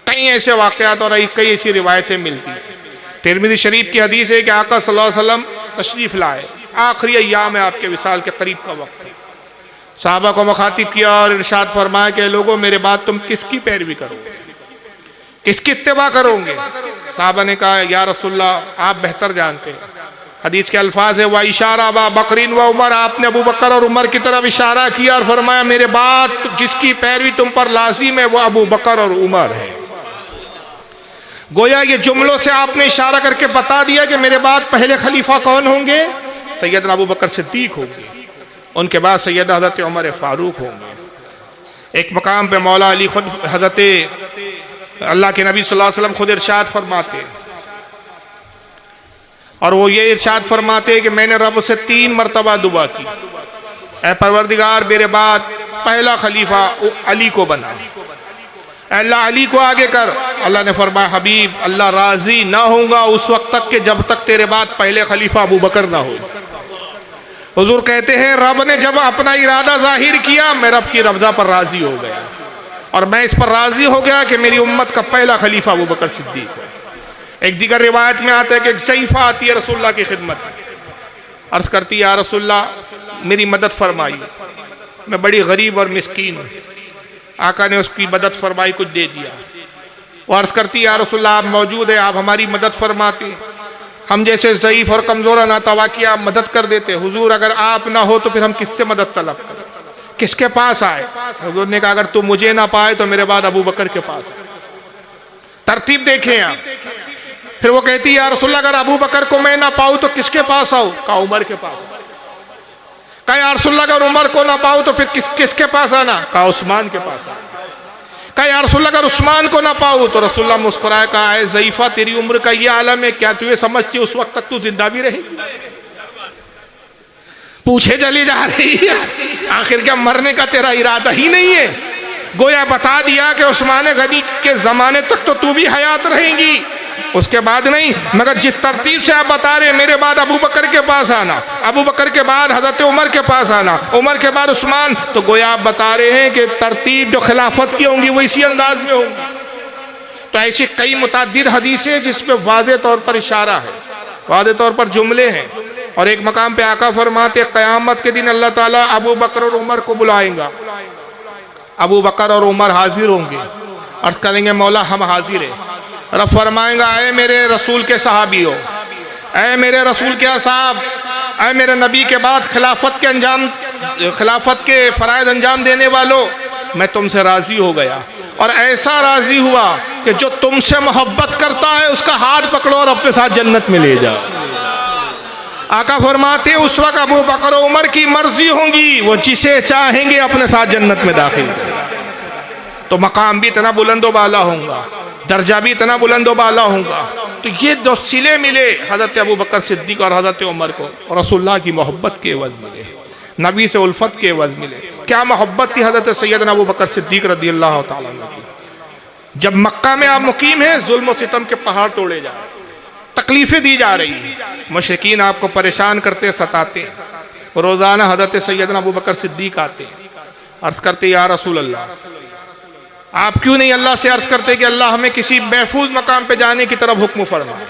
کئی ایسے واقعات اور کئی ایسی روایتیں ملتی ہیں. ترمذی شریف کی حدیث ہے کہ آقا صلی اللہ علیہ وسلم تشریف لائے, آخری ایام ہے آپ کے وصال کے قریب کا وقت ہے۔ صحابہ کو مخاطب کیا اور ارشاد فرمایا کہ لوگوں میرے بعد تم کس کی پیروی کرو گے، کس کی اتباع کرو گے؟ صحابہ نے کہا یا رسول اللہ آپ بہتر جانتے ہیں۔ حدیث کے الفاظ ہے وَإِشَارَ أَبَا بَكْرٍ وَعُمَرَ، آپ نے ابو بکر اور عمر کی طرف اشارہ کیا اور فرمایا میرے بعد جس کی پیروی تم پر لازم ہے وہ ابو بکر اور عمر ہے۔ گویا یہ جملوں سے آپ نے اشارہ کر کے بتا دیا کہ میرے بعد پہلے خلیفہ کون ہوں گے؟ سیدنا ابو بکر صدیق ہوں گے، ان کے بعد سیدنا حضرت عمر فاروق ہوں گے۔ ایک مقام پہ مولا علی خود حضرت اللہ کے نبی صلی اللہ علیہ وسلم خود ارشاد فرماتے اور وہ یہ ارشاد فرماتے کہ میں نے رب سے 3 مرتبہ دعا کی، اے پروردگار میرے بعد پہلا خلیفہ علی کو بنا، اے اللہ علی کو آگے کر۔ اللہ نے فرمایا حبیب اللہ راضی نہ ہوں گا اس وقت تک کہ جب تک تیرے بعد پہلے خلیفہ ابو بکر نہ ہو۔ حضور کہتے ہیں رب نے جب اپنا ارادہ ظاہر کیا میں رب کی رضا پر راضی ہو گیا اور میں اس پر راضی ہو گیا کہ میری امت کا پہلا خلیفہ ابو بکر صدیق ہے۔ ایک دیگر روایت میں آتا ہے کہ ایک ضعیفہ آتی ہے رسول اللہ کی خدمت میں، عرض کرتی ہے یا رسول اللہ میری مدد فرمائی، میں بڑی غریب اور مسکین ہوں۔ آقا نے اس کی مدد فرمائی، کچھ دے دیا۔ وہ عرض کرتی ہے یا رسول اللہ آپ موجود ہیں، آپ ہماری مدد فرماتے، ہم جیسے ضعیف اور کمزور ناتوا کی آپ مدد کر دیتے۔ حضور اگر آپ نہ ہو تو پھر ہم کس سے مدد طلب کریں، کس کے پاس آئے؟ حضور نے کہا اگر تم مجھے نہ پائے تو میرے بعد ابو بکر کے پاس آئے۔ ترتیب دیکھیں آپ۔ پھر وہ کہتی ہے یا رسول اللہ اگر ابو بکر کو میں نہ پاؤں تو کس کے پاس آؤں؟ کہا عمر کے پاس آؤں۔ کہا یا رسول اللہ اگر عمر کو نہ پاؤں تو پھر کس کے پاس آنا؟ کہا عثمان کے پاس آنا۔ کہا یا رسول اللہ اگر عثمان کو نہ پاؤں تو رسول اللہ مسکرائے کہا اے ضعیفہ تیری عمر کا یہ عالم ہے، کیا تو یہ سمجھتی اس وقت تک تو زندہ بھی رہی؟ پوچھے چلی جا رہی ہے، آخر کیا مرنے کا تیرا ارادہ ہی نہیں ہے؟ گویا بتا دیا کہ عثمان غنی کے زمانے تک تو بھی حیات رہیں گی، اس کے بعد نہیں، مگر جس ترتیب سے آپ بتا رہے ہیں میرے بعد ابو بکر کے پاس آنا، ابو بکر کے بعد حضرت عمر کے پاس آنا، عمر کے بعد عثمان، تو گویا آپ بتا رہے ہیں کہ ترتیب جو خلافت کی ہوں گی وہ اسی انداز میں ہوگی۔ تو ایسی کئی متعدد حدیثیں جس پہ واضح طور پر اشارہ ہے، واضح طور پر جملے ہیں۔ اور ایک مقام پہ آقا فرماتے قیامت کے دن اللہ تعالیٰ ابو بکر اور عمر کو بلائیں گا، ابو بکر اور عمر حاضر ہوں گے، عرض کریں گے مولا ہم حاضر ہیں۔ رب فرمائیں گا اے میرے رسول کے صحابیوں، اے میرے رسول کے اصحاب، اے میرے نبی کے بعد خلافت کے فرائض انجام دینے والوں، میں تم سے راضی ہو گیا اور ایسا راضی ہوا کہ جو تم سے محبت کرتا ہے اس کا ہاتھ پکڑو اور اپنے ساتھ جنت میں لے جاؤ۔ آقا فرماتے اس وقت ابو بکر و عمر کی مرضی ہوں گی، وہ جسے چاہیں گے اپنے ساتھ جنت میں داخل کریں۔ تو مقام بھی اتنا بلند و بالا ہوں گا، درجہ بھی اتنا بلند و بالا ہوں گا۔ تو یہ دو صلے ملے حضرت ابو بکر صدیق اور حضرت عمر کو، اور رسول اللہ کی محبت کے عوض ملے، نبی سے الفت کے عوض ملے۔ کیا محبت تھی حضرت سیدنا ابو بکر صدیق رضی اللہ تعالیٰ عنہ کی۔ جب مکہ میں آپ مقیم ہیں ظلم و ستم کے پہاڑ توڑے جا رہے، تکلیفیں دی جا رہی ہیں، مشرکین آپ کو پریشان کرتے ستاتے ہیں، روزانہ حضرت سیدنا ابو بکر صدیق آتے ہیں، عرض کرتے یا رسول اللہ آپ کیوں نہیں اللہ سے عرض کرتے کہ اللہ ہمیں کسی محفوظ مقام پہ جانے کی طرف حکم فرمائے،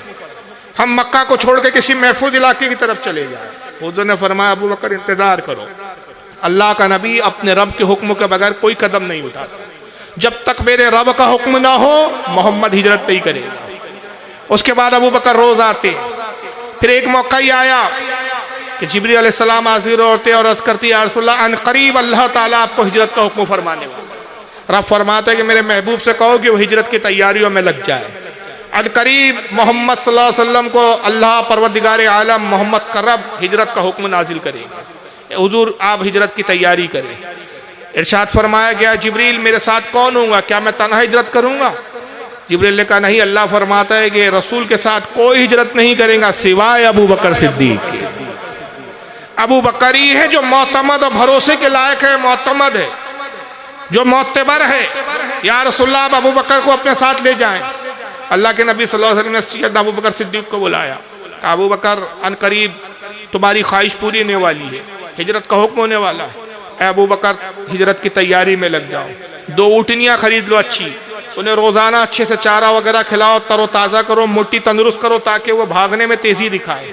ہم مکہ کو چھوڑ کے کسی محفوظ علاقے کی طرف چلے جائیں۔ حضور نے فرمایا ابو بکر انتظار کرو، اللہ کا نبی اپنے رب کے حکم کے بغیر کوئی قدم نہیں اٹھاتا، جب تک میرے رب کا حکم نہ ہو محمد ہجرت نہیں کرے گا۔ اس کے بعد ابو بکر روز آتے، پھر ایک موقع ہی آیا کہ جبریل علیہ السلام حاضر ہوتے اور عرض کرتی یا رسول اللہ ان قریب اللہ تعالیٰ آپ کو ہجرت کا حکم فرمانے والا۔ رب فرماتا ہے کہ میرے محبوب سے کہو کہ وہ ہجرت کی تیاریوں میں لگ جائے، ان قریب محمد صلی اللہ علیہ وسلم کو اللہ پروردگار عالم محمد کا رب ہجرت کا حکم نازل کرے گا، حضور آپ ہجرت کی تیاری کریں۔ ارشاد فرمایا گیا جبریل میرے ساتھ کون ہوں گا، کیا میں تنہا ہجرت کروں گا؟ جبریل نے کہا نہیں، اللہ فرماتا ہے کہ رسول کے ساتھ کوئی ہجرت نہیں کرے گا سوائے ابو بکر صدیق کے۔ ابو بکر ہی ہے جو معتمد اور بھروسے کے لائق ہے، معتمد ہے، جو معتبر ہے۔ یا رسول اللہ آپ ابو بکر کو اپنے ساتھ لے جائیں۔ اللہ کے نبی صلی اللہ علیہ وسلم نے سیدنا ابو بکر صدیق کو بلایا، کہا ابو بکر ان قریب تمہاری خواہش پوری ہونے والی ہے، ہجرت کا حکم ہونے والا ہے، اے ابو بکر ہجرت کی تیاری میں لگ جاؤ، 2 اونٹنیاں خرید لو اچھی، انہیں روزانہ اچھے سے چارہ وغیرہ کھلاؤ، تر و تازہ کرو، موٹی تندرست کرو تاکہ وہ بھاگنے میں تیزی دکھائے۔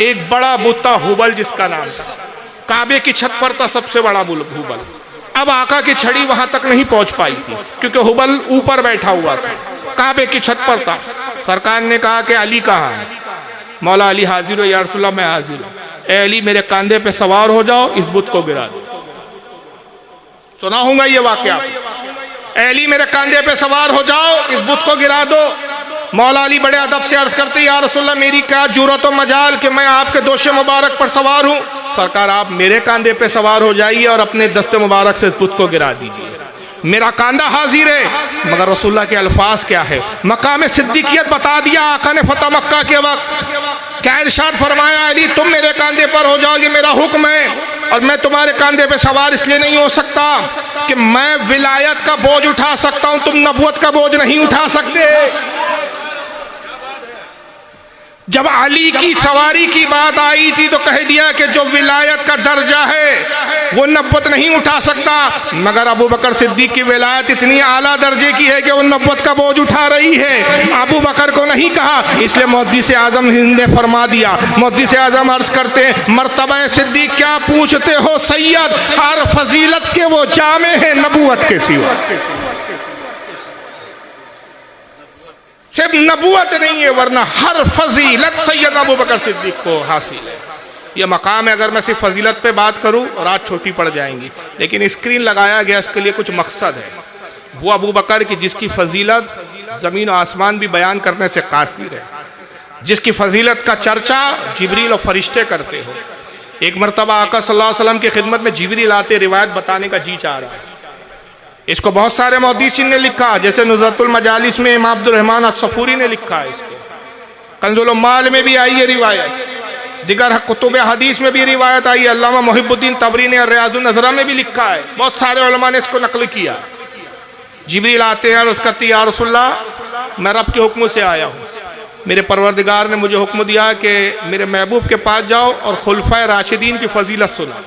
ایک بڑا بت تھا حبل جس کا نام تھا، کعبے کی چھت پر تھا سب سے بڑا حبل۔ اب آقا کی چھڑی وہاں تک نہیں پہنچ پائی تھی کیونکہ حبل اوپر بیٹھا ہوا تھا، کعبے کی چھت پر تھا۔ سرکار نے کہا کہ علی کہاں ہے؟ مولا علی حاضر ہو، یا رسول اللہ میں حاضر ہوں۔ اے علی میرے کاندھے پہ سوار ہو جاؤ، اس بت کو گرا دو۔ سنا ہوں گا یہ واقعہ، اے علی میرے کاندھے پہ سوار ہو جاؤ، اس بت کو گرا دو۔ مولا علی بڑے ادب سے عرض کرتے یا رسول اللہ میری کیا جرأت و مجال کہ میں آپ کے دوش مبارک پر سوار ہوں۔ سرکار آپ میرے کاندھے پہ سوار ہو جائیے اور اپنے دست مبارک سے اس بت کو گرا دیجیے، میرا کاندھا حاضر ہے۔ مگر رسول اللہ کے الفاظ کیا ہے؟ مقام صدیقیت بتا دیا آقا نے فتح مکہ کے وقت، کیا ارشاد فرمایا علی تم میرے کاندھے پر ہو جاؤ، یہ میرا حکم ہے، اور میں تمہارے کاندھے پہ سوار اس لیے نہیں ہو سکتا کہ میں ولایت کا بوجھ اٹھا سکتا ہوں، تم نبوت کا بوجھ نہیں اٹھا سکتے۔ جب علی کی سواری کی بات آئی تھی تو کہہ دیا کہ جو ولایت کا درجہ ہے وہ نبوت نہیں اٹھا سکتا، مگر ابو بکر صدیق کی ولایت اتنی اعلیٰ درجے کی ہے کہ وہ نبوت کا بوجھ اٹھا رہی ہے۔ ابو بکر کو نہیں کہا، اس لیے محدث اعظم نے فرما دیا، محدث اعظم عرض کرتے ہیں مرتبہ صدیق کیا پوچھتے ہو سید، ہر فضیلت کے وہ جامع ہیں نبوت کے سوا۔ صرف نبوت نہیں ہے ورنہ ہر فضیلت سید ابو بکر صدیق کو حاصل ہے۔ یہ مقام ہے، اگر میں صرف فضیلت پہ بات کروں رات چھوٹی پڑ جائیں گی، لیکن اسکرین لگایا گیا اس کے لیے کچھ مقصد ہے۔ وہ ابو بکر کی جس کی فضیلت زمین و آسمان بھی بیان کرنے سے قاصر ہے، جس کی فضیلت کا چرچا جبریل اور فرشتے کرتے ہو۔ ایک مرتبہ آقا صلی اللہ علیہ وسلم کی خدمت میں جبریل آتے روایت بتانے کا جی چاہ رہا ہے، اس کو بہت سارے محدثین نے لکھا، جیسے نزہۃ المجالس میں امام عبد الرحمن الصفوری نے لکھا ہے، اس کو کنز العمال میں بھی آئی ہے روایت، دیگر کتب حدیث میں بھی روایت آئی ہے، علامہ محب الدین طبری نے ریاض النظرہ میں بھی لکھا ہے، بہت سارے علماء نے اس کو نقل کیا۔ جبریل آتے ہیں عرض کرتی یا رسول اللہ میں رب کے حکم سے آیا ہوں، میرے پروردگار نے مجھے حکم دیا کہ میرے محبوب کے پاس جاؤ اور خلفائے راشدین کی فضیلت سنا۔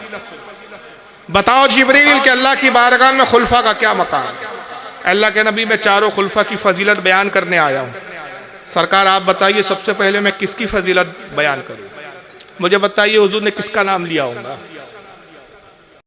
بتاؤ جبریل کہ اللہ کی بارگاہ میں خلفاء کا کیا مقام ہے؟ اللہ کے نبی میں چاروں خلفاء کی فضیلت بیان کرنے آیا ہوں۔ سرکار آپ بتائیے سب سے پہلے میں کس کی فضیلت بیان کروں؟ مجھے بتائیے حضور نے کس کا نام لیا ہوگا؟